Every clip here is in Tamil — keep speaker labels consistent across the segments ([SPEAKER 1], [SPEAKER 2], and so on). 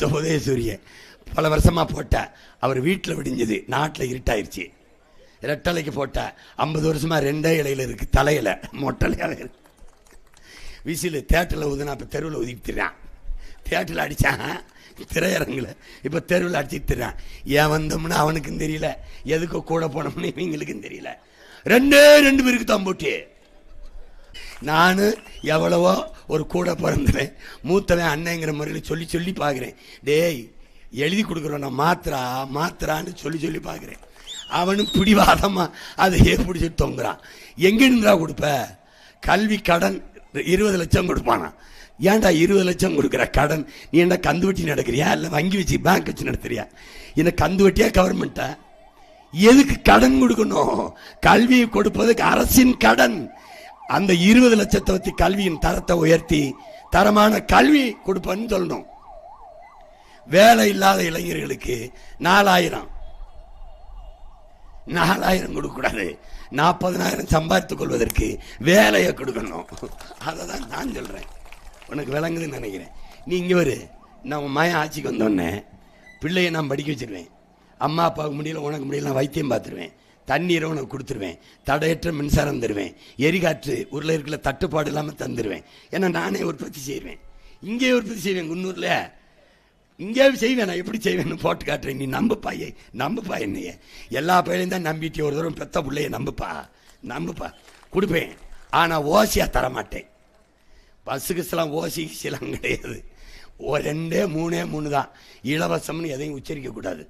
[SPEAKER 1] மிஸ்டர் உதயசூரியன் பல வருஷமா போட்ட அவர் வீட்டில் விடிஞ்சது, நாட்டில் இருட்டாயிருச்சு. ரெட்டலைக்கு போட்ட 50 வருஷமா 2 இலையில இருக்கு, தலையில மொட்டலையாக இருக்கு. விசில் தேட்டரில் ஊதுனா இப்போ தெருவில் ஊதிட்டுறான். தேட்டரில் அடித்தான் திரையரங்கில், இப்போ தெருவில் அடிச்சுட்டுறான். ஏன் வந்தோம்னா அவனுக்கும் தெரியல, எதுக்கு கூட போனோம்னு இவங்களுக்கும் தெரியல. 2 பேருக்கு தான் போட்டி. நான் எவ்வளவோ ஒரு கூட பிறந்தவன், மூத்தவன் அண்ணங்கிற முறையில் சொல்லி சொல்லி பார்க்குறேன். டேய் எழுதி கொடுக்குறோம் நான் மாத்திரான்னு சொல்லி பார்க்குறேன். அவனும் பிடிவாதமா அதையே பிடிச்சிட்டு தொங்குறான். எங்கிருந்தா கொடுப்ப? கல்வி கடன் 20 லட்சம் கொடுப்பானா? ஏன்டா 20 லட்சம் கொடுக்குற கடன்? நீ என்ன கந்து வட்டி நடக்கிறியா, இல்லை வங்கி வச்சு பேங்க் வச்சு நடத்துறியா? என்ன கந்து வட்டியா கவர்மெண்ட்டா? எதுக்கு கடன் கொடுக்கணும்? கல்வியை கொடுப்பதுக்கு அரசின் கடன். அந்த 20 லட்சத்தை வச்சு கல்வியின் தரத்தை உயர்த்தி தரமான கல்வி கொடுப்பேன்னு சொல்லணும். வேலை இல்லாத இளைஞர்களுக்கு 4000 கொடுக்க கூடாது, 40,000 சம்பாதித்துக் கொள்வதற்கு வேலையை கொடுக்கணும். அதை தான் நான் சொல்றேன். உனக்கு விளங்குதுன்னு நினைக்கிறேன். நீ இங்கே வரு, நான் மயம் ஆட்சிக்கு வந்தோடனே பிள்ளையை நான் படிக்க வச்சிருவேன். அம்மா அப்பாவுக்கு முடியல, உனக்கு முடியல, வைத்தியம் பார்த்துருவேன். தண்ணீரை உனக்கு கொடுத்துருவேன். தடையற்ற மின்சாரம் தருவேன். எரிகாற்று ஊரில் இருக்கிற தட்டுப்பாடு இல்லாமல் தந்துடுவேன். ஏன்னா நானே உற்பத்தி செய்வேன். இங்கே உற்பத்தி செய்வேன். குன்னூரில் இங்கே செய்வேன். நான் எப்படி செய்வேன்னு போட்டு காட்டுறேன். நீ நம்புப்பா என்னைய. எல்லா பையனையும் தான் நம்பிட்டு ஒரு தூரம் பெத்த பிள்ளைய நம்புப்பா கொடுப்பேன். ஆனால் ஓசியா தரமாட்டேன். பஸ்ஸுக்குலாம் ஓசிலாம் கிடையாது. 2, 3 தான் இலவசம்னு எதையும் உச்சரிக்கக்கூடாது.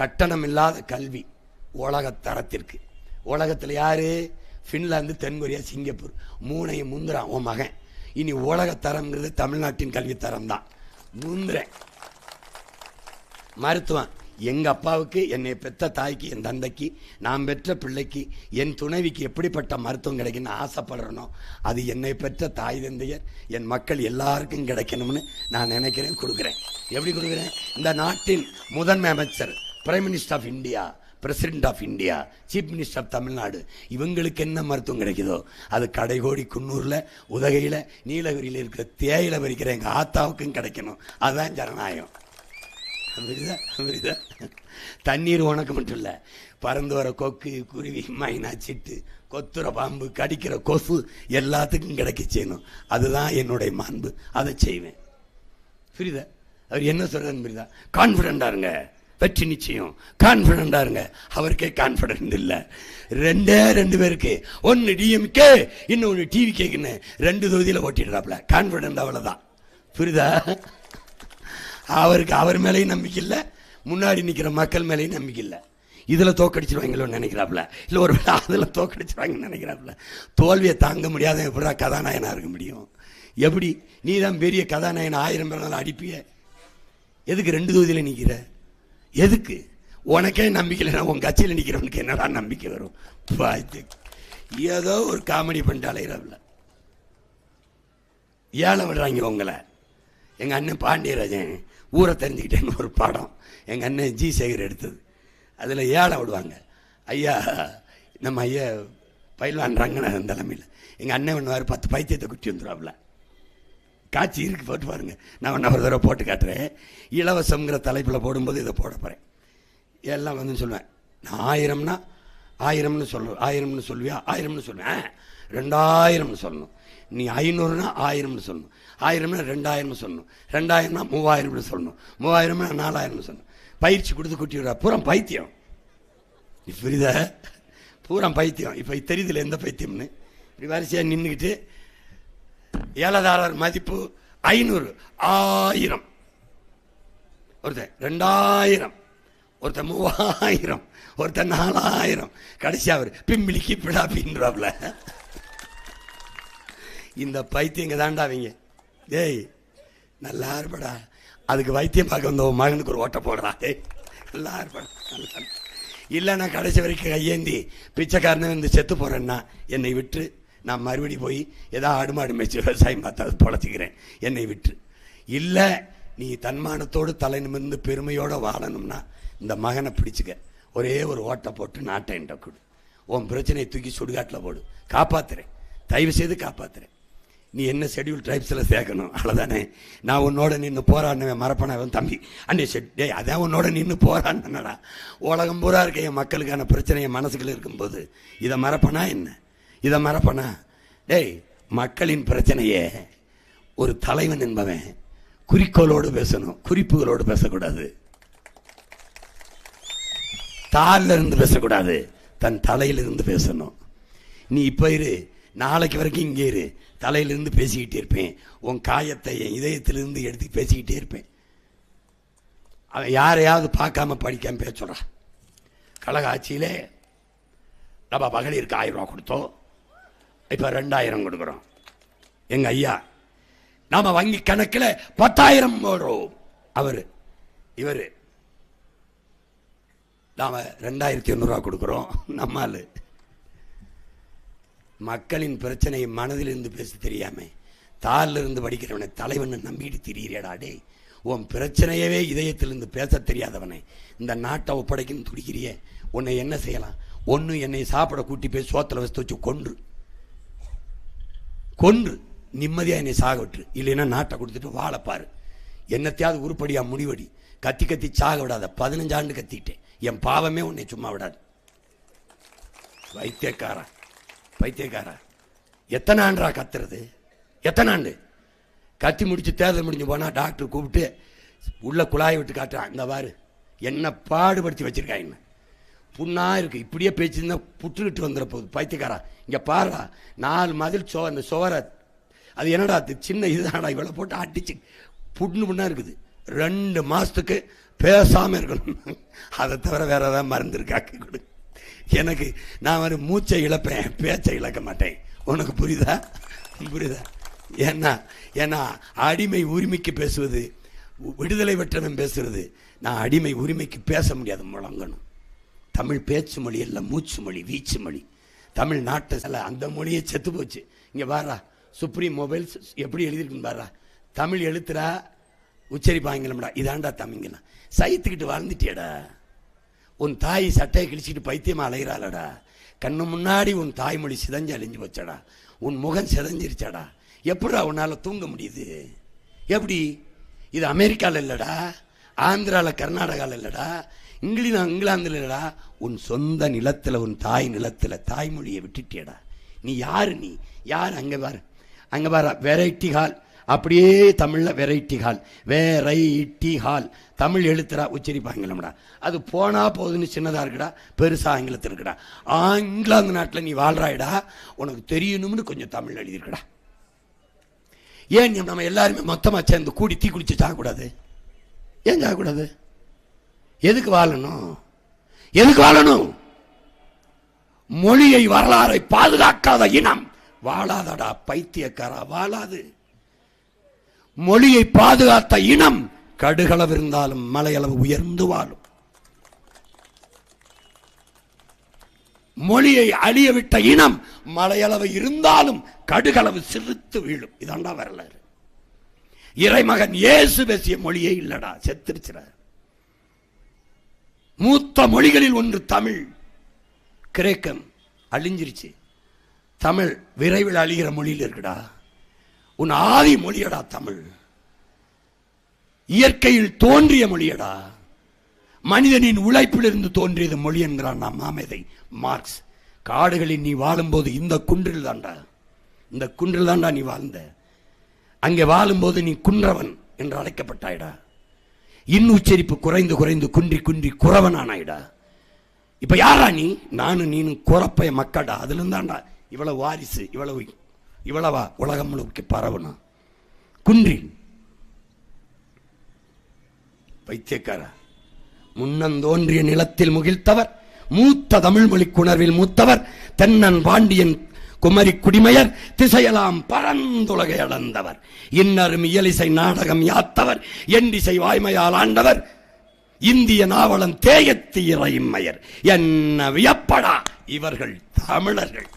[SPEAKER 1] கட்டணம் இல்லாத கல்வி உலக தரத்திற்கு. உலகத்தில் யாரு? ஃபின்லாந்து, தென்கொரியா, சிங்கப்பூர் 3ஐயும் முந்துறான் உன் மகன். இனி உலக தரம்ங்கிறது தமிழ்நாட்டின் கல்வி தரம் தான். முந்துறேன். மருத்துவம் எங்க அப்பாவுக்கு, என்னை பெற்ற தாய்க்கு, என் தந்தைக்கு, நான் பெற்ற பிள்ளைக்கு, என் துணைவிக்கு எப்படிப்பட்ட மருத்துவம் கிடைக்குன்னு ஆசைப்படுறனோ அது என்னை பெற்ற தாய் தந்தையர், என் மக்கள் எல்லாருக்கும் கிடைக்கணும்னு நான் நினைக்கிறேன். கொடுக்குறேன். எப்படி கொடுக்குறேன்? இந்த நாட்டின் முதன்மை அமைச்சர், prime minister of India, president of India, chief minister of Tamil Nadu, இவங்களுக்கு என்ன மருத்துவம் கிடைக்குதோ அது கடைகோடி, குன்னூரில், உதகையில், நீலகிரியில் இருக்கிற தேயிலை பறிக்கிற எங்கள் ஆத்தாவுக்கும் கிடைக்கணும். அதுதான் ஜனநாயகம். தண்ணீர் உனக்கு மட்டும் இல்லை, பறந்து வர கொக்கு, குருவி, மைனா, சிட்டு, கொத்துற பாம்பு, கடிக்கிற கொசு எல்லாத்துக்கும் கிடைக்க செய்யணும். அதுதான் என்னுடைய மாண்பு. அதை செய்வேன். புரியுதா? அவர் என்ன சொல்றாருன்னு புரியுதா? கான்ஃபிடண்டா இருங்க, வெற்றி நிச்சயம். கான்ஃபிடண்டா இருங்க. அவருக்கே கான்ஃபிடன்ட் இல்லை. 2 பேருக்கு, ஒன்னு டிஎம்கே, இன்னொன்னு டிவி கேக்குன்னு 2 தொகுதியில் ஓட்டிடுறாப்ல. கான்ஃபிடன்ட் அவ்வளவுதான். புரியுதா? அவருக்கு அவர் மேலேயும் நம்பிக்கை இல்லை, முன்னாடி நிற்கிற மக்கள் மேலேயும் நம்பிக்கை இல்லை. இதில் தோக்கடிச்சிருவாங்களோன்னு நினைக்கிறாப்புல, இல்லை ஒரு அதில் தோக்கடிச்சிருவாங்கன்னு நினைக்கிறாப்புல. தோல்வியை தாங்க முடியாத எப்படா கதாநாயகனாக இருக்க முடியும்? எப்படி? நீ தான் பெரிய கதாநாயகன், 1000 பேரால் அடிப்பிய. எதுக்கு 2 தொகுதியில் நிற்கிற? எதுக்கு? உனக்கே நம்பிக்கை இல்லைன்னா உன் கட்சியில் நிற்கிறவனுக்கு என்னடா நம்பிக்கை வரும்? ஏதோ ஒரு காமெடி பண்ணிட்டு அலைகிறாப்புல. ஏழை விடுறாங்க உங்களை. எங்கள் அண்ணன் பாண்டியராஜன் ஊரை தெரிஞ்சுக்கிட்டேன்னு ஒரு படம் எங்கள் அண்ணன் ஜி சேகர் எடுத்தது. அதில் ஏழை விடுவாங்க. ஐயா, நம்ம ஐயா பயிலான்றாங்கன்னு அந்த தலைமையில் எங்கள் அண்ணன் பண்ணுவார், 10 பைத்தியத்தை குட்டி வந்துடுவாப்புல. காட்சி இருக்கு, போட்டு பாருங்க. நான் ஒன்று ஒரு தடவை போட்டு காட்டுறேன். இலவசங்கிற தலைப்பில் போடும்போது இதை போட போகிறேன். எல்லாம் வந்து சொல்லுவேன். நான் 1000ன்னு சொல்லுவேன். 1000ன்னு சொல்லுவியா? 1000ன்னு சொல்லுவேன். 2000ன்னு சொல்லணும். நீ 500னா 1000ன்னு சொல்லணும். 1000னா 2000ன்னு சொல்லணும். 2000னா 3000ன்னு சொல்லணும். 3000னா 4000ன்னு சொல்லணும். பயிற்சி கொடுத்து குட்டி விடுறா. பூரா பைத்தியம். புரியுதா? பூரா பைத்தியம். இப்போ தெரியுதுல எந்த பைத்தியம்னு. இப்படி வரிசையாக நின்றுக்கிட்டு ஏலதாரர் மதிப்பு 500, 1000, ஒருத்தன் 2000, ஒருத்தன் 3000, ஒருத்தன் 4000, கடைசி அவர் பிம்பிளிக்கு பிடாப்பின்றாப்ல. இந்த பைத்தியங்க தாண்டா அவங்க. டேய் நல்லா இருப்படா. அதுக்கு வைத்தியம் பார்க்க வந்த மகனுக்கு ஒரு ஓட்ட போடுறா. டேய் நல்லா இருப்படா. இல்லை நான் கடைசி வரைக்கும் கையேந்தி பிச்சைக்காரனே வந்து செத்து போறேன்னா என்னை விட்டு நான் மறுபடி போய் ஏதாவது ஆடு மாடு மேய்ச்சி விவசாயம் பார்த்து அது பொழைச்சிக்கிறேன். என்னை விட்டு. இல்லை நீ தன்மானத்தோடு தலை நிமிர்ந்து பெருமையோடு வாழணும்னா இந்த மகனை பிடிச்சிக்க. ஒரே ஒரு ஓட்டை போட்டு நாட்டை என்ற கொடு. உன் பிரச்சனையை தூக்கி சுடுகாட்டில் போடு. காப்பாத்துறேன். தயவு செய்து காப்பாத்துறேன். நீ என்ன ஷெட்யூல் ட்ரைப்ஸில் சேர்க்கணும், அவ்வளோதானே. நான் உன்னோட நின்று போராடினவன் மரப்பனவன் தம்பி அண்ணே டே அதான் உன்னோட நின்று போராடினடா. உலகம் பூரா இருக்க என் மக்களுக்கான பிரச்சனை என் மனசுக்குள்ள இருக்கும்போது இதை மறப்பனா என்ன, இதை மறப்பனா? டேய், மக்களின் பிரச்சனையே ஒரு தலைவன் என்பவன் குறிக்கோளோடு பேசணும், குறிப்புகளோடு பேசக்கூடாது. தாளில் இருந்து பேசக்கூடாது, தன் தலையிலிருந்து பேசணும். நீ இப்போ இரு, நாளைக்கு வரைக்கும் இங்கே இரு, தலையிலிருந்து பேசிக்கிட்டே இருப்பேன். உன் காயத்தை என் இதயத்திலிருந்து எடுத்து பேசிக்கிட்டே இருப்பேன். அவன் யாரையாவது பார்க்காம படிக்காம பேச சொல்கிறான். கழக ஆட்சியிலே நம்ம மகளிருக்கு 1000 ரூபா கொடுத்தோம், இப்போ 2000 கொடுக்குறோம். எங்கள் ஐயா நாம் வங்கி கணக்கில் 10,000 போடுறோம். இவர் நாம் 2,800 ரூபா கொடுக்குறோம். நம்மால் மக்களின் பிரச்சனையை மனதிலிருந்து பேச தெரியாம தாளில் இருந்து படிக்கிறவனை தலைவனை நம்பிட்டு திரியிறடா. டே, உன் பிரச்சனையவே இதயத்திலிருந்து பேச தெரியாதவனை இந்த நாட்டை ஒப்படைக்கணும் துடிக்கிறிய. உன்னை என்ன செய்யலாம்? ஒன்று என்னை சாப்பிட கூட்டி போய் சோத்தில் வச்சு வச்சு கொன்று நிம்மதியாக என்னை சாக விட்டுரு, இல்லைன்னா நாட்டை கொடுத்துட்டு வாழப்பாரு. என்னத்தையாவது உருப்படியாக முடிவடி. கத்தி கத்தி சாக விடாத. 15 ஆண்டு கத்திக்கிட்டேன். என் பாவமே உன்னை சும்மா விடாது. பைத்தியக்காரா, எத்தனை ஆண்டா கத்துறது? எத்தனை ஆண்டு கத்தி முடிச்சு தேர்தல் முடிஞ்சு போனா டாக்டர் கூப்பிட்டு உள்ள குழாயை விட்டு காட்டுறான். இந்த பாரு என்ன பாடுபடுத்தி வச்சிருக்காங்க, புண்ணா இருக்கு. இப்படியே பேச்சுருந்தா புற்றுக்கிட்டு வந்துட போகுது. பைத்தியக்காரா, இங்க பாருடா, 4 மதில் அந்த சோரை அது என்னடா சின்ன இதுதான்டா, இவ்வளோ போட்டு அடிச்சு புண்ணா இருக்குது. 2 மாசத்துக்கு பேசாம இருக்கணும். அதை தவிர வேற ஏதாவது மருந்து இருக்காக்கி கொடு எனக்கு. நான் மூச்சை இழப்பேன், பேச்சை இழக்க மாட்டேன். உனக்கு புரியுதா? ஏன்னா அடிமை உரிமைக்கு பேசுவது, விடுதலை பெற்றவன் பேசுறது. நான் அடிமை உரிமைக்கு பேச முடியாது, முழங்கணும். தமிழ் பேச்சு மொழி எல்லாம் மூச்சு மொழி, வீச்சு மொழி. தமிழ்நாட்டை அந்த மொழியை செத்து போச்சு. இங்கே பாரா, சுப்ரீம் மொபைல்ஸ் எப்படி எழுதியிருக்குன்னு பாரா. தமிழ் எழுத்துறா உச்சரிப்பாங்கடா. இதாண்டா தமிங்கலாம். சைத்துக்கிட்டு வாழ்ந்துட்டியடா. உன் தாய் சட்டையை கிழிச்சிட்டு பைத்தியமா அலைகிறாளடா. கண்ணு முன்னாடி உன் தாய்மொழி சிதஞ்சு அழிஞ்சு போச்சடா. உன் முகம் சிதஞ்சிருச்சடா. எப்படா உன்னால தூங்க முடியுது? எப்படி? இது அமெரிக்காவில் இல்லடா, ஆந்திராவில் கர்நாடகாவில் இல்லடா, இங்கிலாந்தில் இல்லடா. உன் சொந்த நிலத்தில், உன் தாய் நிலத்தில் தாய்மொழியை விட்டுட்டியடா. நீ யாரு? நீ யார்? அங்கே பாரு வெரைட்டி ஹால். அப்படியே தமிழில் வெரைட்டி ஹால் தமிழ் எழுத்துறா உச்சரிப்பாங்களா. அது போனா போகுதுன்னு சின்னதாக இருக்குடா, பெருசா ஆங்கிலத்தில் இருக்குடா. இங்கிலாந்து நாட்டில் நீ வாழ்றாய்டா, உனக்கு தெரியணும்னு கொஞ்சம் தமிழ் எழுதியிருக்கடா. ஏன் நம்ம எல்லாருமே மொத்தமாக சேர்ந்து கூடி தீ குடிச்சு சாகக்கூடாது? ஏன் சாகக்கூடாது? எதுக்கு வாழணும்? மொழியை வரலாறை பாதுகாக்காத இனம் வாழாதடா. பைத்தியக்காரா, வாழாது. மொழியை பாதுகாத்த இனம் கடுகளவு இருந்தாலும் மலையளவு உயர்ந்து வாழும். மொழியை அழிய விட்ட இனம் மலையளவு இருந்தாலும் கடுகளவு சிறுத்து வீழும். இதாண்டா வரலாறு. இறைமகன் இயேசு பேசிய மொழியே இல்லடா, செத்துருச்சுட. மூத்த மொழிகளில் ஒன்று தமிழ். கிரேக்கம் அழிஞ்சிருச்சு. தமிழ் விரைவில் அழிகிற மொழியில் இருக்குடா. உன் ஆதி மொழியடா தமிழ். இயற்கையில் தோன்றிய மொழியடா. மனிதனின் உழைப்பிலிருந்து தோன்றியது மொழி என்கிறான் நாம் மாமேதை மார்க்ஸ். காடுகளில் நீ வாழும்போது இந்த குன்றில் தான்டா நீ வாழ்ந்த. அங்கே வாழும்போது நீ குன்றவன் என்று அழைக்கப்பட்டாயிடா. உச்சரிப்பு குறைந்து குறைந்து குன்றி குறவனானாயிடா. இப்ப யாரா நீ? நானும் நீனும் குறப்பைய மக்கடா. அதுல இருந்தாண்டா இவ்வளவு வாரிசு, இவ்வளவா உலகம் முழுக்க பரவணும். குன்றில் பைத்தியக்காரா, முன்னந்தோன்றிய நிலத்தில் முகிழ்த்தவர், மூத்த தமிழ் மொழி குணர்வில் மூத்தவர், தென்னன் பாண்டியன் குமரி குடிமையர், திசையெல்லாம் பரந்துலகை அளந்தவர், இன்னரும் இயலிசை நாடகம் யாத்தவர், எண்டிசை வாய்மையால் ஆண்டவர், இந்திய நாவலன் தேயத்து இறைமையர். என்ன வியப்படா இவர்கள் தமிழர்கள்.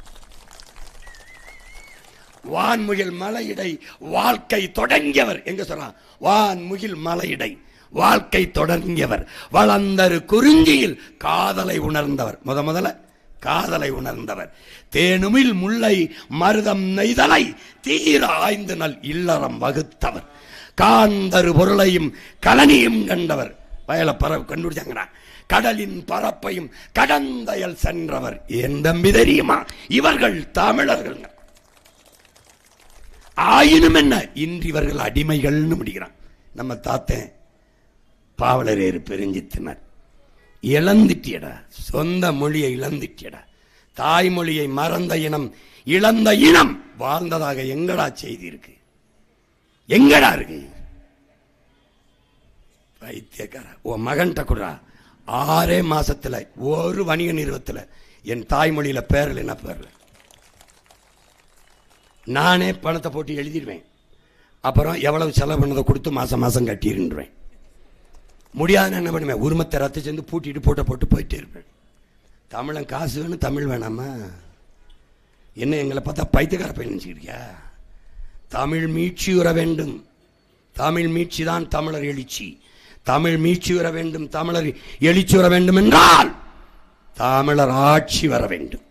[SPEAKER 1] வான்முகில் மலையிடை வாழ்க்கை தொடங்கியவர். எங்க சொல்றான்? வான்முகில் மலையிடை வாழ்க்கை தொடங்கியவர், வளர்ந்தரு குறிஞ்சியில் காதலை உணர்ந்தவர். முதல்ல காதலை உணர்ந்தவர். தேனுமில் முல்லை மருதம் நெய்தலை தீர ஆய்ந்து நல் இல்லறம் வகுத்தவர். காந்தரு பொருளையும் கலனியும் கண்டவர். வயல பறவை கண்டுபிடிச்சாங்க. கடலின் பரப்பையும் கடந்தயல் சென்றவர். என் தம்பி தெரியுமா, இவர்கள் தமிழர்கள். ஆயினும் என்ன, இன்று இவர்கள் அடிமைகள்னு முடிக்கிறான். நம்ம தாத்தன் பாவலரேறு பெருஞ்சித்தினர். இழந்துட்டியடா, சொந்த மொழியை இழந்துட்டியடா. தாய்மொழியை மறந்த இனம், இழந்த இனம் வாழ்ந்ததாக எங்கடா செய்தி இருக்கு? எங்கடா இருக்கு? வைத்தியக்கார உன் மகன்கிட்ட கூட 6 மாசத்துல ஒரு வணிக நிறுவனத்தில் என் தாய்மொழியில பேரல் என்ன பேரல, நானே பணத்தை போட்டு எழுதிடுவேன். அப்புறம் எவ்வளவு செலவு பண்ணதை கொடுத்து மாசம் மாசம் கட்டிடுவேன். முடியாதுன்னு என்ன பண்ணுவேன், உரிமத்தை ரத்து சேர்ந்து பூட்டிட்டு போட்டு போயிட்டே இருப்பேன். தமிழன் காசு வேணும், தமிழ் வேணாமா? என்ன எங்களை பார்த்தா பைத்தியக்கார பையன் நினைச்சுக்கிறியா? தமிழ் மீட்சி உற வேண்டும். தமிழ் மீட்சி தான் தமிழர் எழுச்சி. தமிழ் மீட்சி வர வேண்டும், தமிழர் எழுச்சி வர வேண்டும் என்றால் தமிழர் ஆட்சி வர வேண்டும்.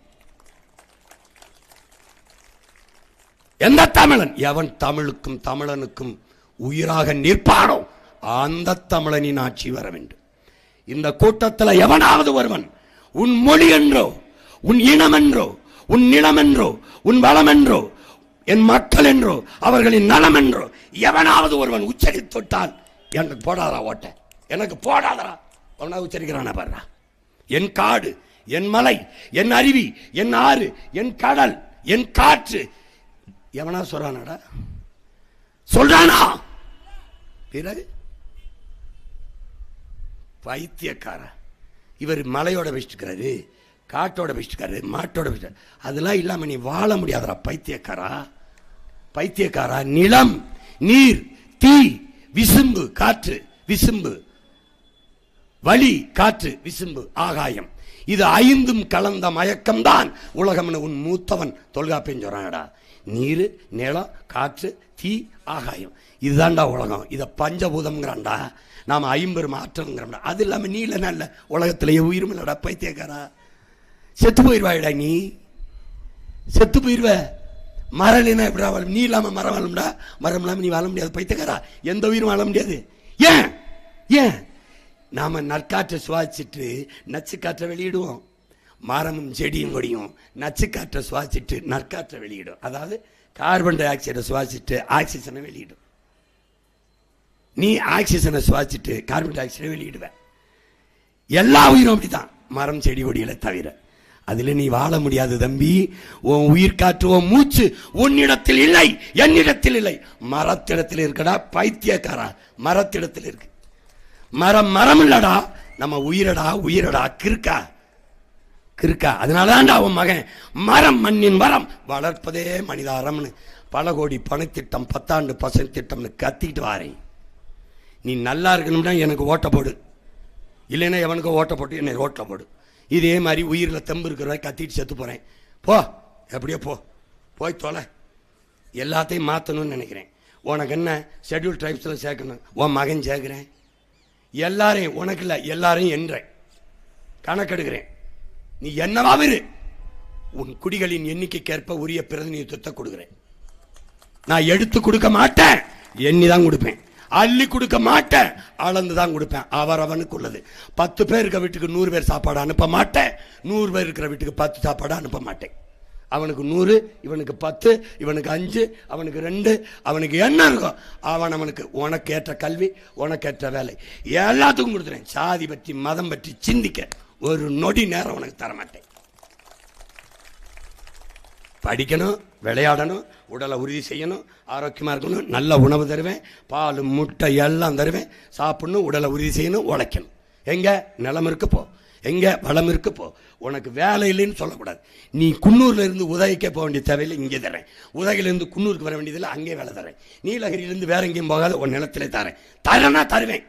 [SPEAKER 1] எந்த தமிழன், எவன் தமிழுக்கும் தமிழனுக்கும் உயிராக நிற்பானோ அந்த தமிழனின் ஆட்சி வர வேண்டும். இந்த கூட்டத்தில் எவனாவது ஒருவன் உன் மொழி என்றோ, உன் இனம் என்றோ, உன் நிலம் என்றோ, உன் வளம் என்றோ, என் மக்கள் என்றோ, அவர்களின் நலம் என்றோ எவனாவது ஒருவன் உச்சரித்துட்டால் எனக்கு போடாதரா ஓட்ட, எனக்கு போடாதரா அவனா உச்சரிக்கிறான பாருடா. என் காடு, என் மலை, என் அருவி, என் ஆறு, என் கடல், என் காற்று எவனா சொல்றானடா? சொல்றானா? பிறகு பைத்தியக்கார. இவர் மலையோட வச்சுக்கிறாரு, காட்டோட வச்சுக்கிறாரு, மாட்டோட வச்சு, அதெல்லாம் இல்லாம நீ வாழ முடியாதரா பைத்தியக்காரா. பைத்தியக்காரா, நிலம், நீர், தீ, விசும்பு, காற்று, விசும்பு, வலி, காற்று, விசும்பு, ஆகாயம், இது 5ம் கலந்த மயக்கம்தான் உலகம்னு உன் மூத்தவன் தொல்காப்பியன் சொல்றானடா. நீர், நிலம், காற்று, தீ, ஆகாயம், இதுதான்டா உலகம். இதை பஞ்சபூதம்ங்கிறான்டா. நாம 50 மாற்றம்ங்கிறோம்டா. அது இல்லாம நீ இல்லைன்னா இல்லை, உலகத்திலேயே உயிரும் இல்லடா பைத்தியக்காரா. செத்து போயிடுவாடா, நீ செத்து போயிடுவ. மரலினா எப்படா வாழும்? நீ இல்லாம மரம் வாழும்டா, மரம் இல்லாம நீ வாழ முடியாது பைத்தியக்காரா. எந்த உயிரும் வாழ முடியாது. ஏன்? ஏன்? நாம நற்காற்றை சுவாசிச்சுட்டு நச்சு காற்றை வெளியிடுவோம். மரமும் செடியும் கொடியும் நச்சு காற்றை சுவாசிச்சுட்டு நற்காற்றை வெளியிடும். அதாவது கார்பன் டை ஆக்சைடை சுவாசிச்சுட்டு ஆக்சிஜனை வெளியிடும். நீ ஆக்சிஜனை சுவாசிச்சுட்டு கார்பன் டை ஆக்சைடை வெளியிடுவ. எல்லா உயிரும் அப்படித்தான், மரம் செடி கொடிகளை தவிர. அதுல நீ வாழ முடியாது தம்பி. உன் உயிர் காற்று, உன் மூச்சு உன்னிடத்தில் இல்லை, என்னிடத்தில் இல்லை, மரத்திடத்தில் இருக்கடா பைத்தியக்காரா. மரத்திடத்தில் இருக்கு. மரம் மரம் இல்லடா, நம்ம உயிரடா உயிரடா. கிறுக்கா கிறுக்கா. அதனாலதான்டா உன் மகன் மரம் மண்ணின் மரம் வளர்ப்பதே மனிதாரம்னு பல கோடி பணத்திட்டம், 10 ஆண்டு பசங்க திட்டம்னு கத்திக்கிட்டு வாரேன். நீ நல்லா இருக்கணும்னா எனக்கு ஓட்ட போடு, இல்லைன்னா எவனுக்கு ஓட்ட போட்டு என்னை ரோட்ல போடு. இதே மாதிரி உயிரில் தெம்பு இருக்கிறவரை கத்திட்டு செத்து போறேன். போ, எப்படியோ போ, போய் தொலை. எல்லாத்தையும் மாற்றணும்னு நினைக்கிறேன். உனக்கு என்ன ஷெட்யூல் ட்ரைப்ஸில் சேர்க்கணும், உன் மகன் சேர்க்கிறேன். எல்லாரையும், உனக்கு இல்லை எல்லாரையும் என்றேன், கணக்கெடுக்கிறேன். நீ என்னவாவிரு, உன் குடிகளின் எண்ணிக்கைக்கேற்ப உரிய பிரதிநிதித்துவத்தை கொடுக்கிறேன். நான் எடுத்து கொடுக்க மாட்டேன், எண்ணி தான் கொடுப்பேன். அள்ளி கொடுக்க மாட்டேன், அளந்துதான் கொடுப்பேன். அவரவனுக்கு உள்ளது. 10 பேர் இருக்கிற வீட்டுக்கு 100 பேர் சாப்பாடு அனுப்ப மாட்டேன். 100 பேர் இருக்கிற வீட்டுக்கு 10 சாப்பாடு அனுப்ப மாட்டேன். அவனுக்கு 100, இவனுக்கு 10, இவனுக்கு 5, அவனுக்கு 2, அவனுக்கு என்ன இருக்கும் அவனுக்கு. உனக்கு ஏற்ற கல்வி, உனக்கு ஏற்ற வேலை எல்லாத்துக்கும் கொடுத்துறேன். சாதி பற்றி மதம் பற்றி சிந்திக்க ஒரு நொடி நேரம் உனக்கு தரமாட்டேன். படிக்கணும், விளையாடணும், உடலை உறுதி செய்யணும், ஆரோக்கியமாக இருக்கணும், நல்ல உணவு தருவேன், பால் முட்டை எல்லாம் தருவேன். சாப்பிடணும், உடலை உறுதி செய்யணும், உழைக்கணும். எங்க நிலம் இருக்கு போ, எங்க வளம் இருக்கு போ. உனக்கு வேலை இல்லைன்னு சொல்லக்கூடாது. நீ குன்னூர்ல இருந்து உதவிக்கே போக வேண்டிய தேவையில்லை, இங்கே தரேன். உதகையிலிருந்து குன்னூருக்கு வர வேண்டியதில்லை, அங்கே வேலை தரேன். நீலகிரியிலிருந்து வேற எங்கேயும் போகாத, உன் நிலத்திலே தரேன். தரேன்னா தருவேன்.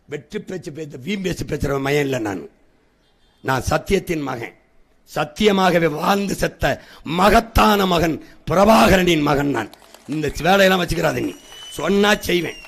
[SPEAKER 1] வெற்றி பேச்சு வீம்பேச்சு பேசுற மகன் இல்லை நான் சத்தியத்தின் மகன். சத்தியமாகவே வாழ்ந்து செத்த மகத்தான மகன் பிரபாகரனின் மகன் நான். இந்த வேலையெல்லாம் வச்சுக்கிறாத, நீ சொன்னா செய்வேன்.